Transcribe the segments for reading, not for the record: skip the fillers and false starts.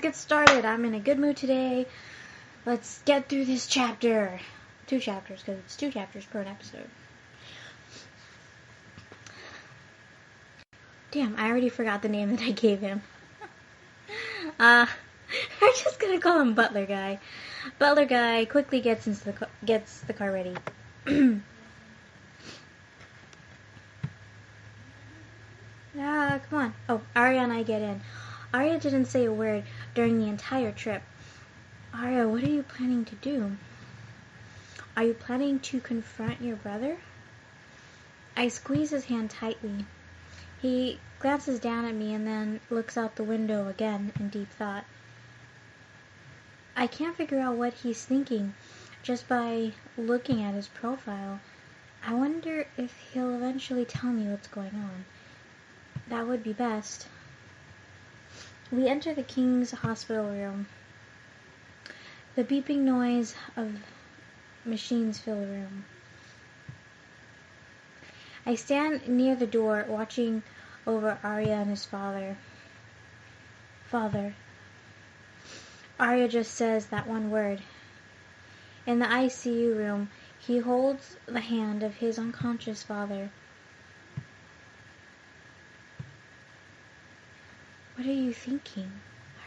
get started. I'm in a good mood today. Let's get through this chapter. 2 chapters, because it's 2 chapters per episode. Damn, I already forgot the name that I gave him. I'm just gonna call him Butler Guy. Butler Guy quickly gets the car ready. Come on. Oh, Arya and I get in. Arya didn't say a word during the entire trip. Arya, what are you planning to do? Are you planning to confront your brother? I squeeze his hand tightly. He glances down at me and then looks out the window again in deep thought. I can't figure out what he's thinking just by looking at his profile. I wonder if he'll eventually tell me what's going on. That would be best. We enter the King's hospital room. The beeping noise of machines fill the room. I stand near the door, watching over Arya and his father. Father. Arya just says that one word. In the ICU room, he holds the hand of his unconscious father. What are you thinking,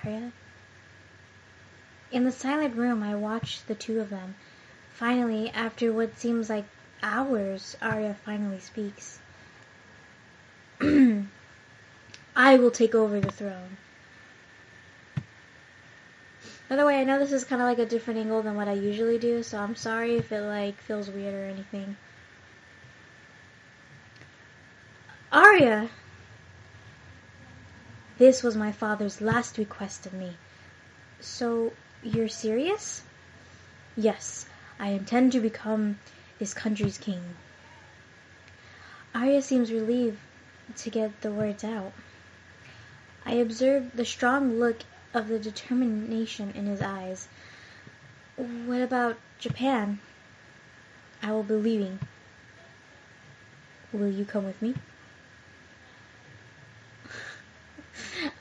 Arya? In the silent room, I watch the two of them. Finally, after what seems like hours, Arya finally speaks. I will take over the throne. By the way, I know this is kind of like a different angle than what I usually do, so I'm sorry if it feels weird or anything. Arya! This was my father's last request of me. So, you're serious? Yes, I intend to become this country's king. Arya seems relieved to get the words out. I observe the strong look of the determination in his eyes. What about Japan? I will be leaving. Will you come with me?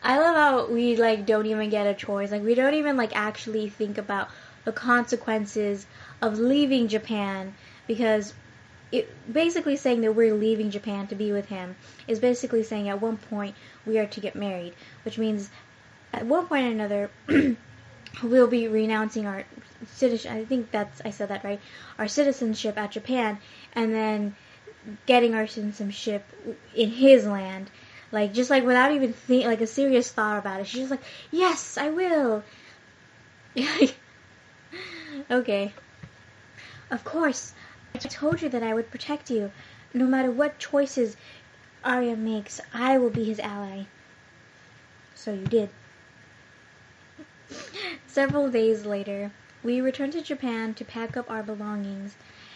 I love how we don't even get a choice. We don't even actually think about the consequences of leaving Japan, because it basically saying that we're leaving Japan to be with him is basically saying at one point we are to get married, which means at one point or another we'll be renouncing our I said that right, our citizenship at Japan, and then getting our citizenship in his land. Without even a serious thought about it. She's just yes, I will. Okay. Of course, I told you that I would protect you. No matter what choices Arya makes, I will be his ally. So you did. Several days later, we return to Japan to pack up our belongings.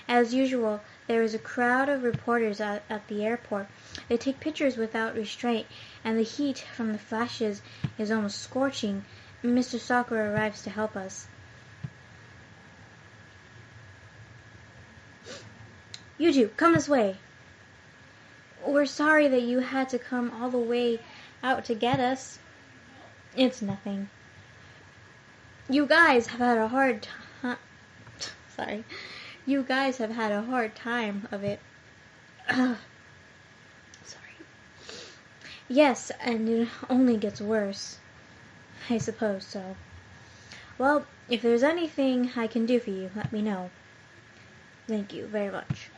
As usual, there is a crowd of reporters at the airport. They take pictures without restraint, and the heat from the flashes is almost scorching. Mr. Sakura arrives to help us. You two, come this way. We're sorry that you had to come all the way out to get us. It's nothing. You guys have had a hard time. Sorry. You guys have had a hard time of it. Sorry. Yes, and it only gets worse. I suppose so. Well, if there's anything I can do for you, let me know. Thank you very much.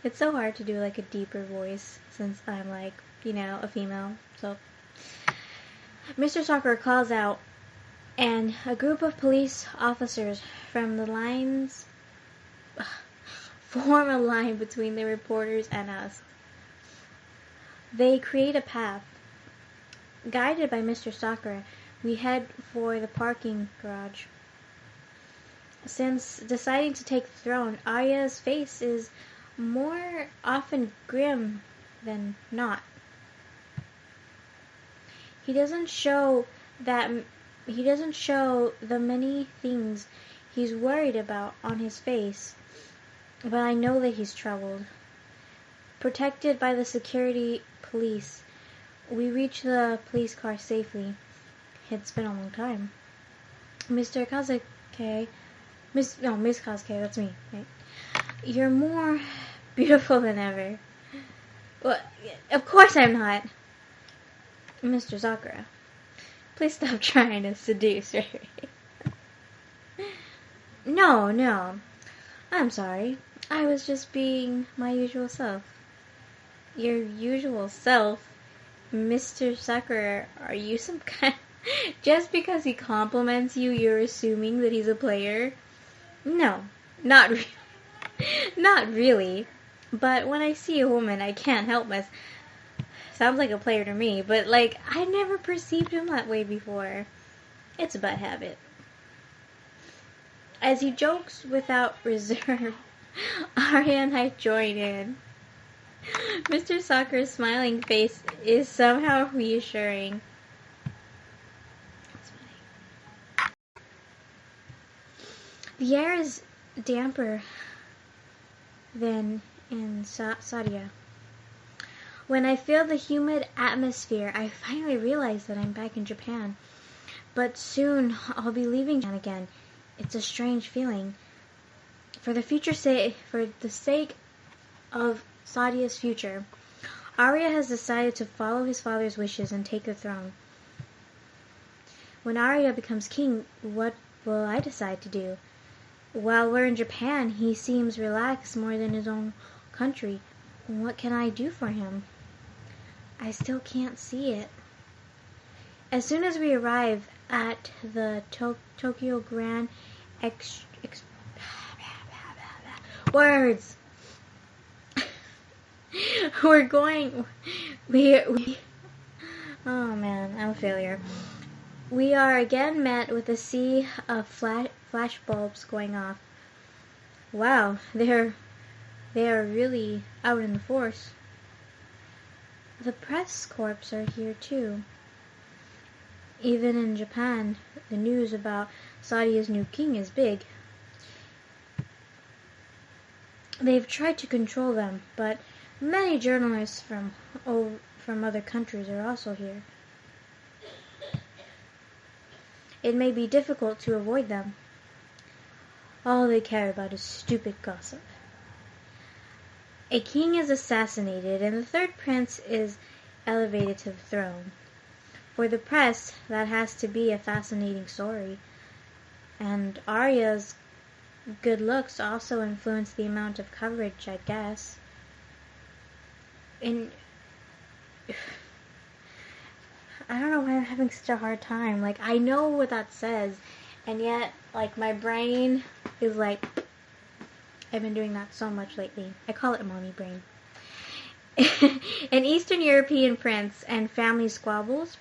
It's so hard to do a deeper voice since I'm a female. So Mr. Sakura calls out, and a group of police officers from the lines form a line between the reporters and us. They create a path. Guided by Mr. Sakura, we head for the parking garage. Since deciding to take the throne, Arya's face is more often grim than not. He doesn't show the many things he's worried about on his face, but I know that he's troubled. Protected by the security police, we reach the police car safely. It's been a long time. Mr. Kazuke, Miss Kazuke, that's me, right? You're more beautiful than ever. Well, of course I'm not. Mr. Sakura, please stop trying to seduce her. No. I'm sorry. I was just being my usual self. Your usual self? Mr. Sakura, are you some kind... Just because he compliments you, you're assuming that he's a player? No, not not really. But when I see a woman, I can't help myself. Sounds like a player to me, but like, I never perceived him that way before. It's a bad habit. As he jokes without reserve, Arya and I join in. Mr. Sakura's smiling face is somehow reassuring. That's funny. The air is damper than in Sadia. When I feel the humid atmosphere, I finally realize that I'm back in Japan. But soon I'll be leaving Japan again. It's a strange feeling. For the sake of Sadia's future, Arya has decided to follow his father's wishes and take the throne. When Arya becomes king, what will I decide to do? While we're in Japan, he seems relaxed more than his own country. What can I do for him? I still can't see it. As soon as we arrive at the Tokyo Grand words. Oh man, I'm a failure. We are again met with a sea of flash bulbs going off. Wow, they are really out in force. The press corps are here too. Even in Japan, the news about Sadia's new king is big. They've tried to control them, but many journalists from other countries are also here. It may be difficult to avoid them. All they care about is stupid gossip. A king is assassinated, and the third prince is elevated to the throne. For the press, that has to be a fascinating story. And Arya's good looks also influence the amount of coverage, I guess. I don't know why I'm having such a hard time. Like, I know what that says, and yet, like, my brain is like, I've been doing that so much lately. I call it mommy brain. An Eastern European prince and family squabbles.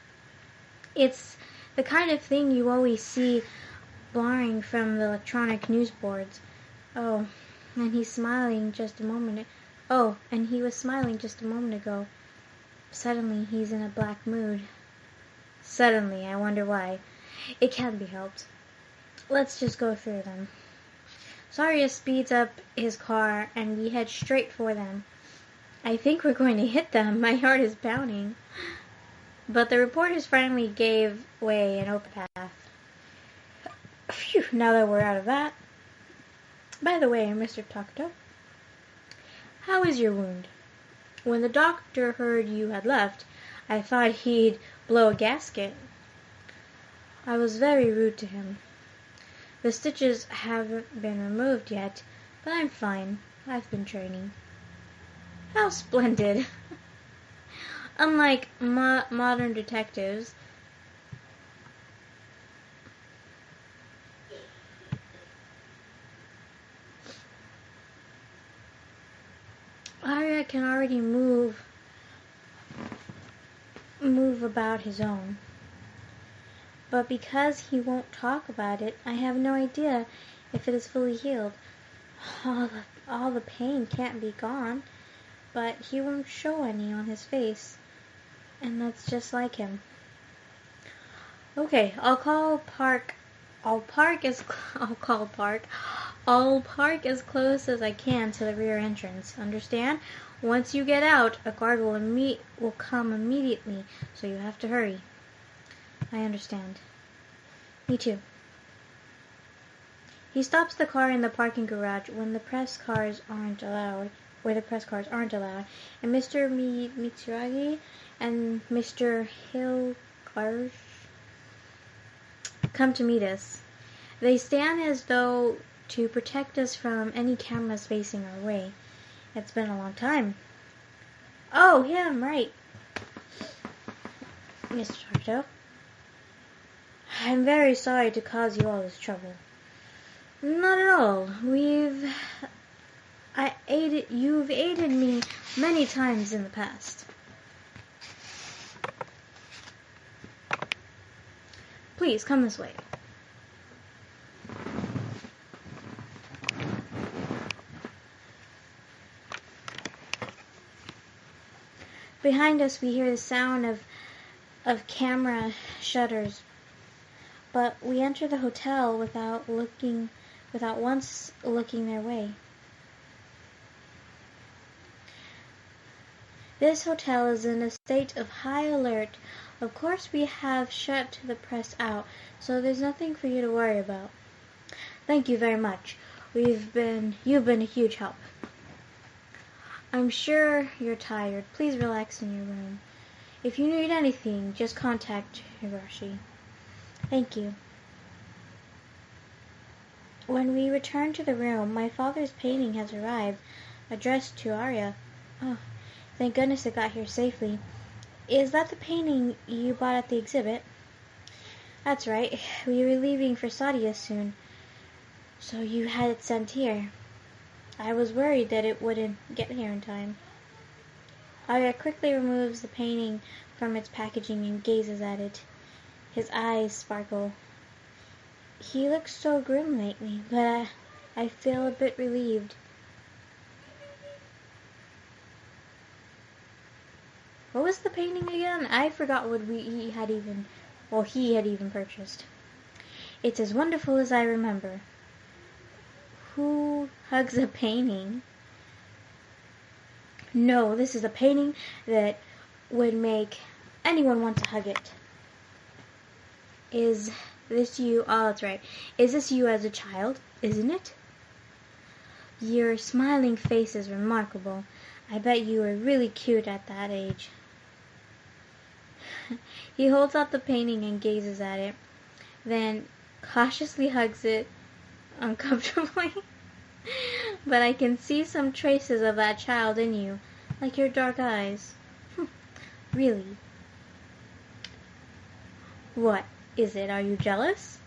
It's the kind of thing you always see blaring from the electronic news boards. Oh, and he was smiling just a moment ago. Suddenly, he's in a black mood. Suddenly, I wonder why. It can't be helped. Let's just go through them. Saria speeds up his car, and we head straight for them. I think we're going to hit them. My heart is pounding. But the reporters finally gave way an open path. Phew, now that we're out of that. By the way, Mr. Takato, how is your wound? When the doctor heard you had left, I thought he'd blow a gasket. I was very rude to him. The stitches haven't been removed yet, but I'm fine. I've been training. How splendid. Unlike modern detectives, Arya can already move about his own. But because he won't talk about it, I have no idea if it is fully healed. All the pain can't be gone, but he won't show any on his face. And that's just like him. Okay, I'll park as close as I can to the rear entrance. Understand? Once you get out, a guard will come immediately, so you have to hurry. I understand. Me too. He stops the car in the parking garage when the press cars aren't allowed, where the press cars aren't allowed, and Mr. Mitsuragi and Mr. Hilgard come to meet us. They stand as though to protect us from any cameras facing our way. It's been a long time. Oh, him, right. Mr. Takato. I'm very sorry to cause you all this trouble. Not at all. You've aided me many times in the past. Please, come this way. Behind us we hear the sound of camera shutters, but we enter the hotel without once looking their way. This hotel is in a state of high alert. Of course we have shut the press out, so there's nothing for you to worry about. Thank you very much. You've been a huge help. I'm sure you're tired. Please relax in your room. If you need anything, just contact Higashi. Thank you. When we return to the room, my father's painting has arrived, addressed to Iriya. Oh, thank goodness it got here safely. Is that the painting you bought at the exhibit? That's right. We were leaving for Sadia soon, so you had it sent here. I was worried that it wouldn't get here in time. Iriya quickly removes the painting from its packaging and gazes at it. His eyes sparkle. He looks so grim lately, but I feel a bit relieved. What was the painting again? I forgot what he had even purchased. It's as wonderful as I remember. Who hugs a painting? No, this is a painting that would make anyone want to hug it. Is this you? Oh, that's right. Is this you as a child? Isn't it? Your smiling face is remarkable. I bet you were really cute at that age. He holds out the painting and gazes at it, then cautiously hugs it uncomfortably. But I can see some traces of that child in you, like your dark eyes. Really? What is it? Are you jealous?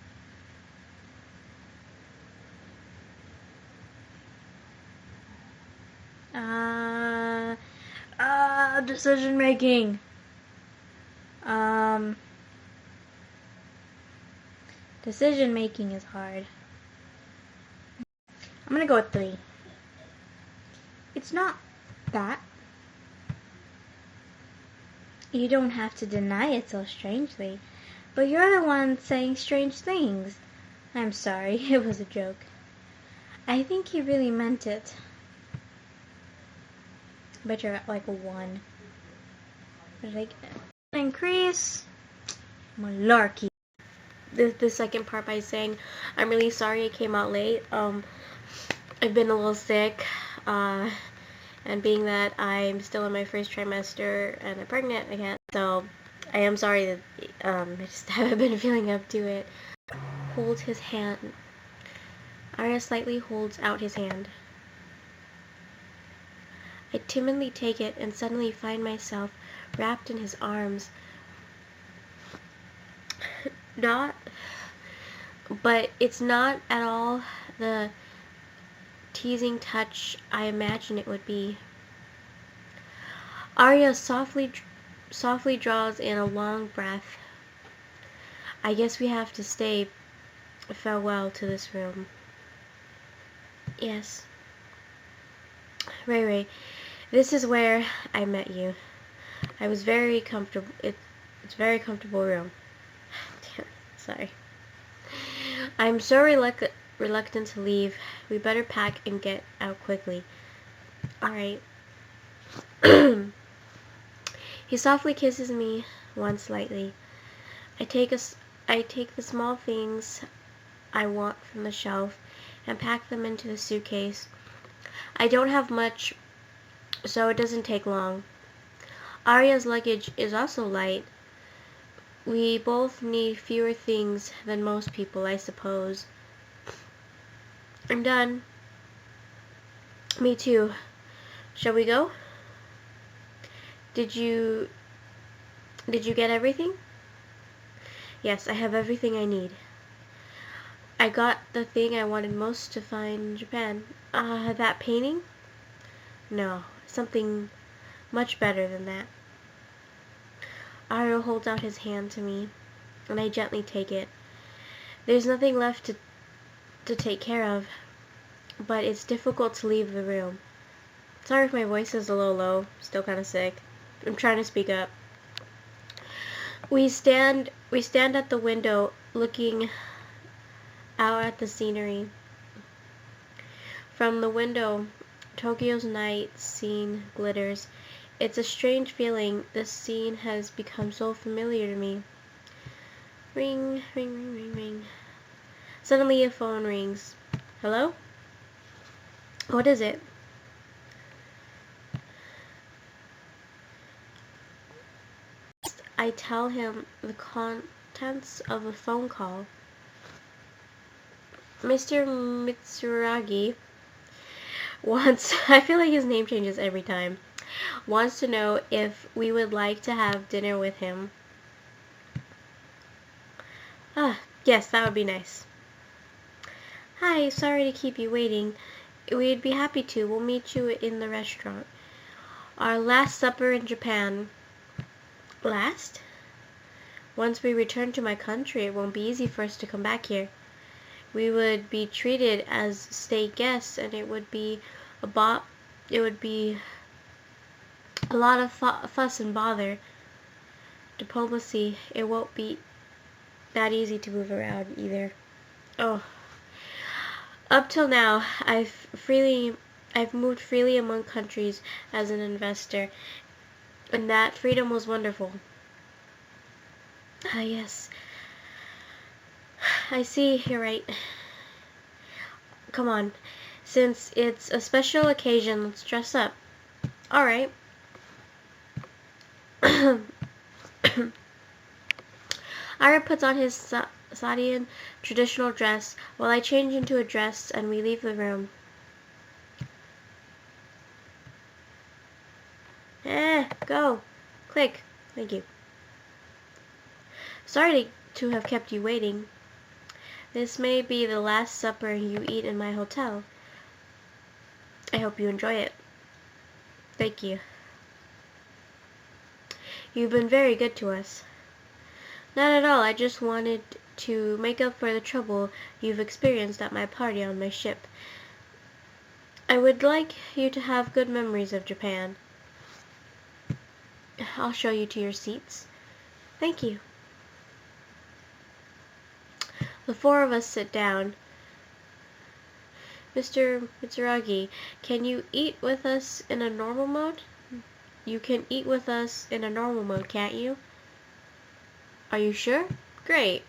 Decision making. Decision making is hard. I'm gonna go with 3. It's not that. You don't have to deny it so strangely, but you're the one saying strange things. I'm sorry, it was a joke. I think he really meant it. Bet you're at like a 1. But like, increase. Malarkey. The second part by saying, I'm really sorry it came out late. I've been a little sick, and being that I'm still in my first trimester and I'm pregnant again, so I am sorry that I just haven't been feeling up to it. Hold his hand. Iriya slightly holds out his hand. I timidly take it and suddenly find myself wrapped in his arms. But it's not at all the teasing touch I imagine it would be. Iriya softly draws in a long breath. I guess we have to say farewell to this room. Yes. Ray, this is where I met you. I was very comfortable. It's a very comfortable room. Sorry. I'm so reluctant to leave. We better pack and get out quickly. Alright. He softly kisses me once lightly. I take the small things I want from the shelf and pack them into the suitcase. I don't have much, so it doesn't take long. Arya's luggage is also light. We both need fewer things than most people, I suppose. I'm done. Me too. Shall we go? Did you get everything? Yes, I have everything I need. I got the thing I wanted most to find in Japan. That painting? No, something much better than that. Arya holds out his hand to me, and I gently take it. There's nothing left to take care of, but it's difficult to leave the room. Sorry if my voice is a little low, still kind of sick. I'm trying to speak up. We stand at the window looking out at the scenery. From the window, Tokyo's night scene glitters. It's a strange feeling. This scene has become so familiar to me. Ring, ring, ring, ring, ring. Suddenly a phone rings. Hello? What is it? I tell him the contents of a phone call. Mr. Mitsuragi wants, I feel like his name changes every time, wants to know if we would like to have dinner with him. Yes, that would be nice. Hi, sorry to keep you waiting. We'd be happy to. We'll meet you in the restaurant. Our last supper in Japan. Last? Once we return to my country, it won't be easy for us to come back here. We would be treated as state guests, and it would be a lot of fuss and bother. Diplomacy, it won't be that easy to move around either. Oh. Up till now, I've moved freely among countries as an investor, and that freedom was wonderful. Yes. I see, you're right. Come on. Since it's a special occasion, let's dress up. Alright. Ira puts on his Sadian traditional dress while I change into a dress and we leave the room. Go. Click. Thank you. Sorry to have kept you waiting. This may be the last supper you eat in my hotel. I hope you enjoy it. Thank you. You've been very good to us. Not at all. I just wanted to make up for the trouble you've experienced at my party on my ship. I would like you to have good memories of Japan. I'll show you to your seats. Thank you. The four of us sit down. Mr. Mitsuragi, can you eat with us in a normal mode? You can eat with us in a normal mode, can't you? Are you sure? Great.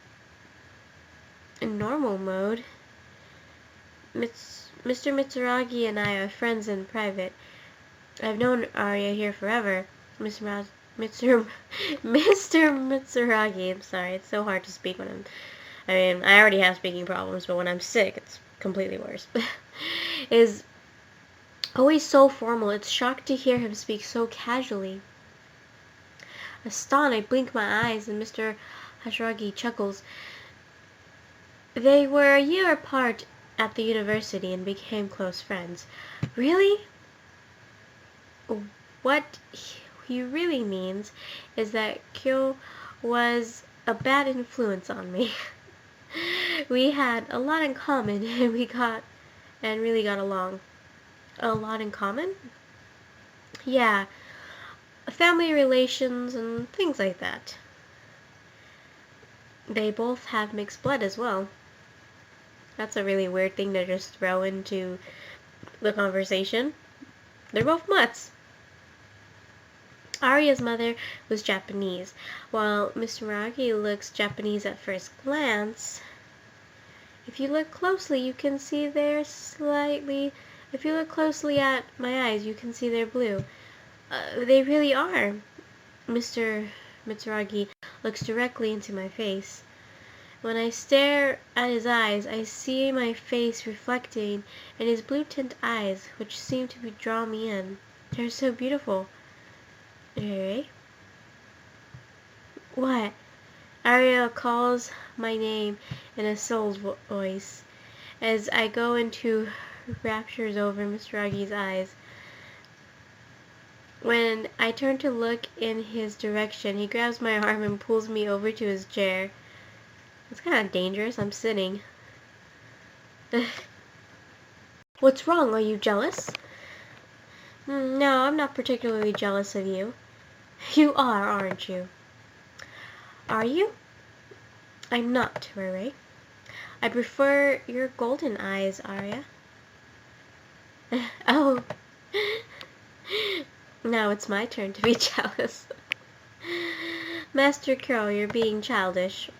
In normal mode? Mr. Mitsuragi and I are friends in private. I've known Arya here forever. Mr. Mitsuragi, I'm sorry, it's so hard to speak when I already have speaking problems, but when I'm sick, it's completely worse. Is always so formal. It's shocked to hear him speak so casually. Astonished, I blink my eyes, and Mr. Hashiragi chuckles. They were a year apart at the university and became close friends. Really? What he really means is that Kyo was a bad influence on me. We had a lot in common, and really got along. A lot in common? Yeah, family relations and things like that. They both have mixed blood as well. That's a really weird thing to just throw into the conversation. They're both mutts. Arya's mother was Japanese. While Mr. Miyagi looks Japanese at first glance, if you look closely, you can see they're slightly... If you look closely at my eyes, you can see they're blue. They really are. Mr. Mitsuragi looks directly into my face. When I stare at his eyes, I see my face reflecting in his blue-tint eyes, which seem to draw me in. They're so beautiful. Hey? What? Arya calls my name in a soul's voice as I go into raptures over Mr. Agi's eyes. When I turn to look in his direction, he grabs my arm and pulls me over to his chair. It's kind of dangerous. I'm sitting. What's wrong? Are you jealous? No, I'm not particularly jealous of you. You are, aren't you? Are you? I'm not, Ray. I prefer your golden eyes, Arya. Oh. Now it's my turn to be jealous. Master Crow, you're being childish.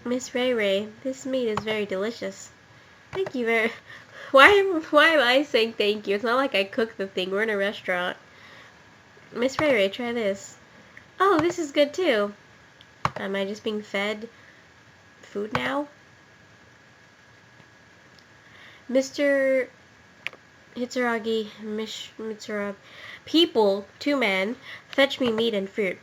Miss Ray, this meat is very delicious. Thank you very... Why am I saying thank you? It's not like I cooked the thing. We're in a restaurant. Miss Ray, try this. Oh, this is good too. Am I just being fed food now? Mr. Hitsuragi, Mitsura, people, 2 men, fetch me meat and fruit.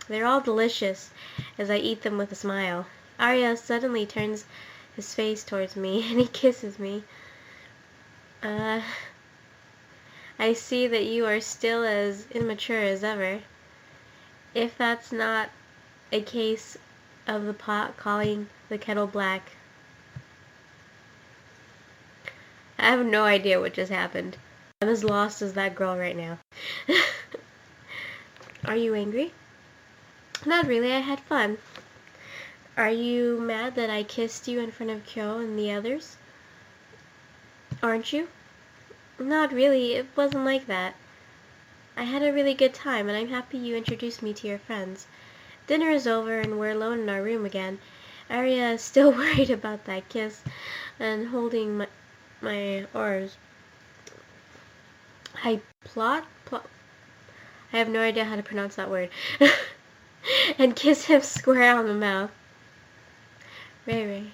They're all delicious as I eat them with a smile. Arya suddenly turns his face towards me and he kisses me. I see that you are still as immature as ever. If that's not a case of the pot calling the kettle black. I have no idea what just happened. I'm as lost as that girl right now. Are you angry? Not really, I had fun. Are you mad that I kissed you in front of Kyo and the others? Aren't you? Not really, it wasn't like that. I had a really good time and I'm happy you introduced me to your friends. Dinner is over and we're alone in our room again. Arya is still worried about that kiss and holding my oars. I have no idea how to pronounce that word. And kiss him square on the mouth. Ray.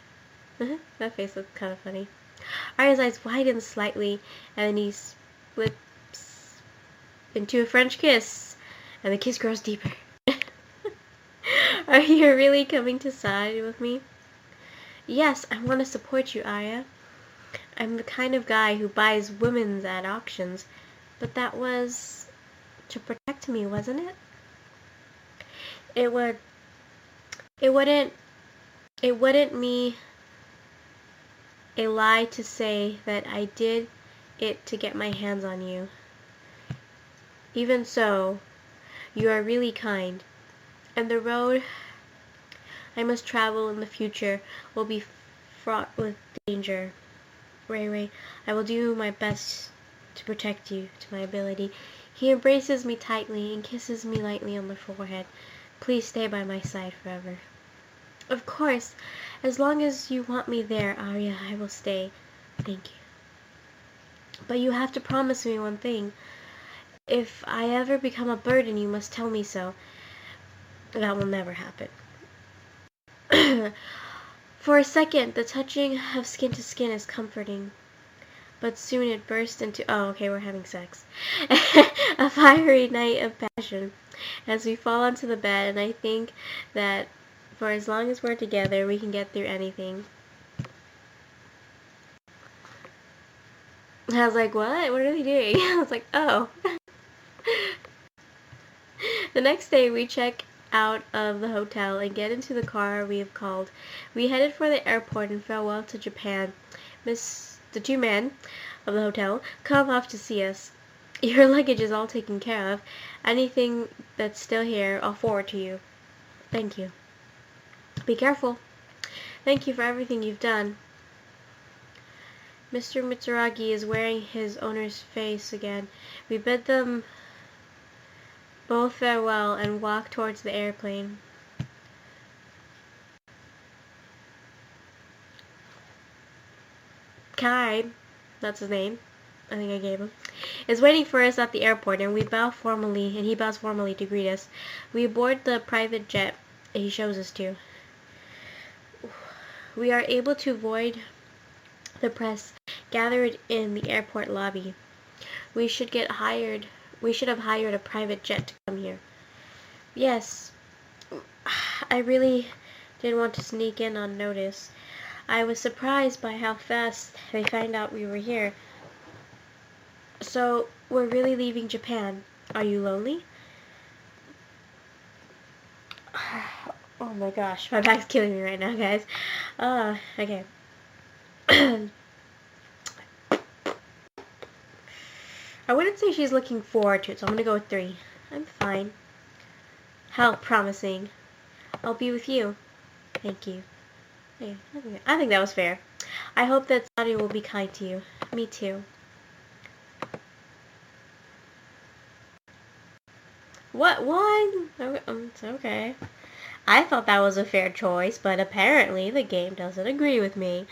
That face looks kind of funny. Arya's eyes widen slightly, and he slips into a French kiss, and the kiss grows deeper. Are you really coming to side with me? Yes, I want to support you, Arya. I'm the kind of guy who buys women's at auctions, but that was to protect me, wasn't it? It wouldn't be a lie to say that I did it to get my hands on you. Even so, you are really kind, and the road I must travel in the future will be fraught with danger. Ray, I will do my best to protect you to my ability. He embraces me tightly and kisses me lightly on the forehead. Please stay by my side forever. Of course, as long as you want me there, Arya, I will stay. Thank you. But you have to promise me one thing. If I ever become a burden, you must tell me so. That will never happen. For a second, the touching of skin to skin is comforting. But soon it bursts into, oh, okay, we're having sex. A fiery night of passion. As we fall onto the bed, and I think that for as long as we're together, we can get through anything. I was like, what? What are they doing? I was like, oh. The next day, we check out of the hotel and get into the car we have called. We headed for the airport and farewell to Japan. The 2 men of the hotel come off to see us. Your luggage is all taken care of. Anything that's still here, I'll forward to you. Thank you. Be careful. Thank you for everything you've done. Mr. Mitsuragi is wearing his owner's face again. We bid them both farewell and walk towards the airplane. Kai, that's his name, I think I gave him, is waiting for us at the airport, and he bows formally to greet us. We board the private jet he shows us to. We are able to avoid the press gathered in the airport lobby. We should have hired a private jet to come here. Yes, I really didn't want to sneak in on notice. I was surprised by how fast they found out we were here. So, we're really leaving Japan. Are you lonely? Oh my gosh, my back's killing me right now, guys. Okay. I wouldn't say she's looking forward to it, so I'm gonna go with 3. I'm fine. How promising. I'll be with you. Thank you. Hey, I think that was fair. I hope that Saudi will be kind to you. Me too. What? One? It's okay. I thought that was a fair choice, but apparently the game doesn't agree with me.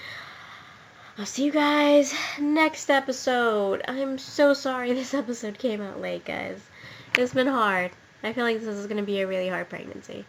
I'll see you guys next episode. I'm so sorry this episode came out late, guys. It's been hard. I feel like this is going to be a really hard pregnancy.